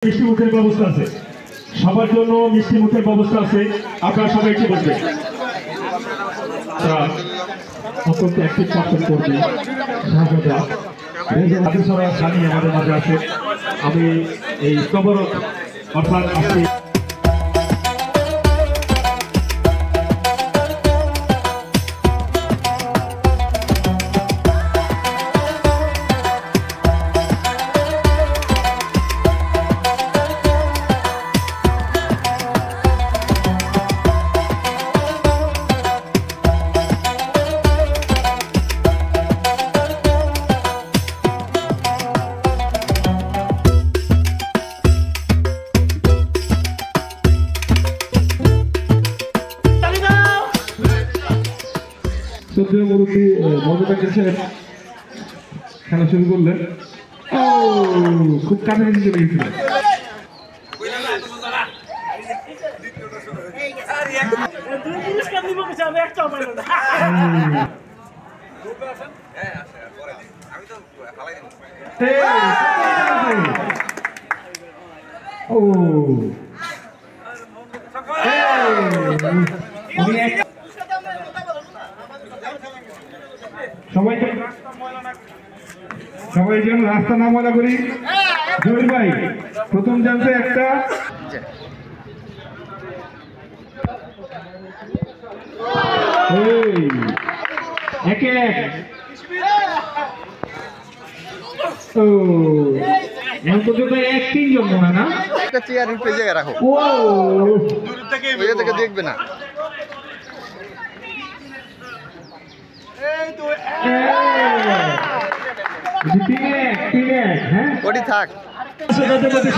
মিষ্টি মুখের ব্যবস্থা আছে, সবার জন্য মিষ্টি মুখের ব্যবস্থা আছে, আপনারা সবাই একটু বসবেন। অত্যন্ত অ্যাক্টিভ পারফর্ম করবে সানি আমাদের মাঝে আছে। আমি এই কবরত অর্থাৎ আপনি মুরব্বী মজা গেছে খেলা শুরু করলেন। খুব কাছাকাছি চলে গেছিল। সবাই যেন রাস্তা না ময়লা করি। জহির ভাই প্রথম জানতে একটা একে এক এক তিনজন মনে না একটা চেয়ার উপরে জায়গা রাখো, থেকে দেখবে না।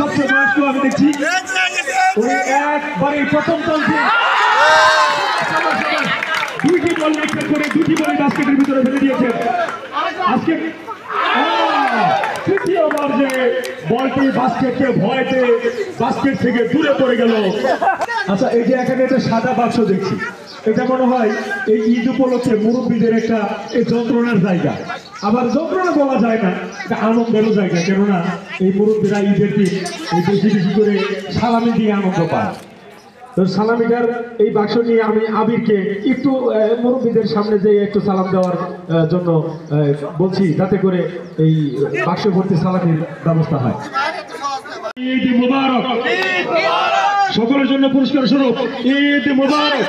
সবচেয়ে বয়স্ক আমি দেখছি একবারে প্রথম চলছে, দুইটি বল মেকআপ করে দুটি বল বাস্কেটের ভিতরে ফেলে দিয়েছেন। আজকে তৃতীয়বার যে বলটি বাস্কেটকে ভয়তে বাস্কেট থেকে দূরে পড়ে গেল। আচ্ছা, এই যে এখানে একটা সাদা বাক্স দেখছি, এটা মনে হয় এই ঈদ উপলক্ষে মুরব্বীদের একটা এই যন্ত্রণার জায়গা। আবার যন্ত্রণা বলা যায় না, এটা আনন্দেরও জায়গা, কেননা এই মুরব্বীরা ঈদের দিন এই বেশি বেশি করে সালামি দিয়ে আনন্দ পায়। তো সালামিটার এই বাক্স নিয়ে আমি আবিরকে একটু মুরব্বীদের সামনে যেয়ে একটু সালাম দেওয়ার জন্য বলছি, যাতে করে এই বাক্স ভর্তি সালামির ব্যবস্থা হয়। ঈদ মুবারক, সকলের জন্য পুরস্কার স্বরূপ ঈদ মুবারক।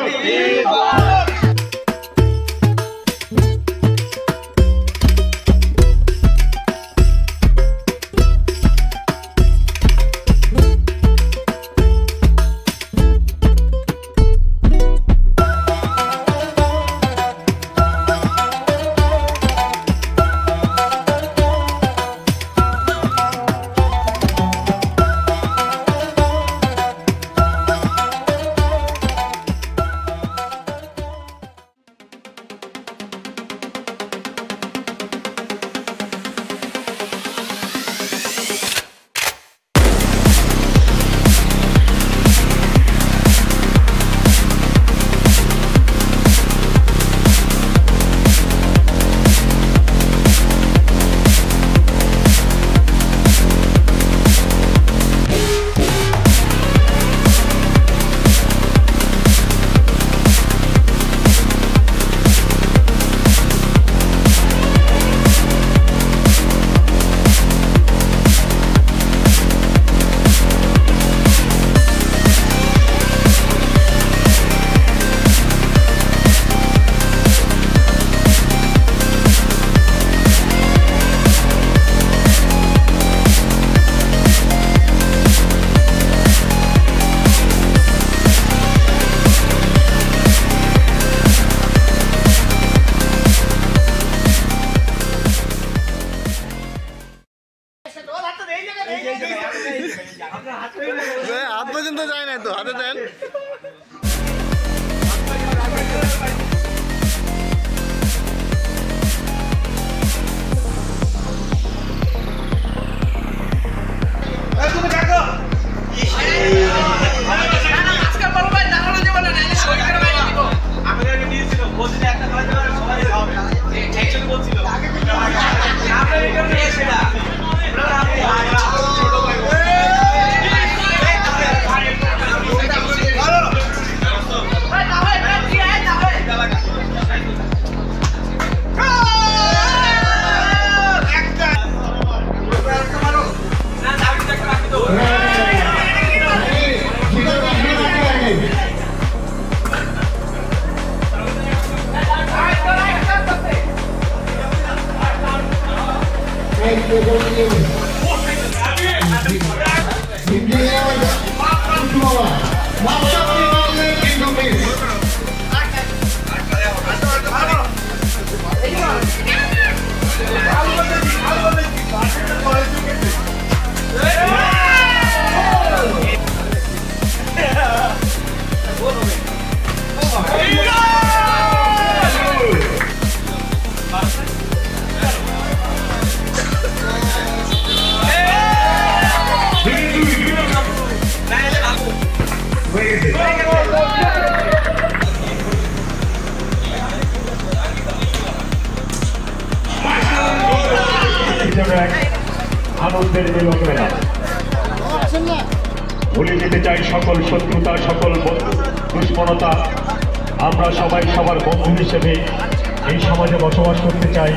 হাত পর্যন্ত যায় না তো, হাতে দেন। আনন্দের মিলন মেলা। ভুলে যেতে চাই সকল শত্রুতা, সকল দুষ্মনতা। আমরা সবাই সবার বন্ধু হিসেবে এই সমাজে বসবাস করতে চাই।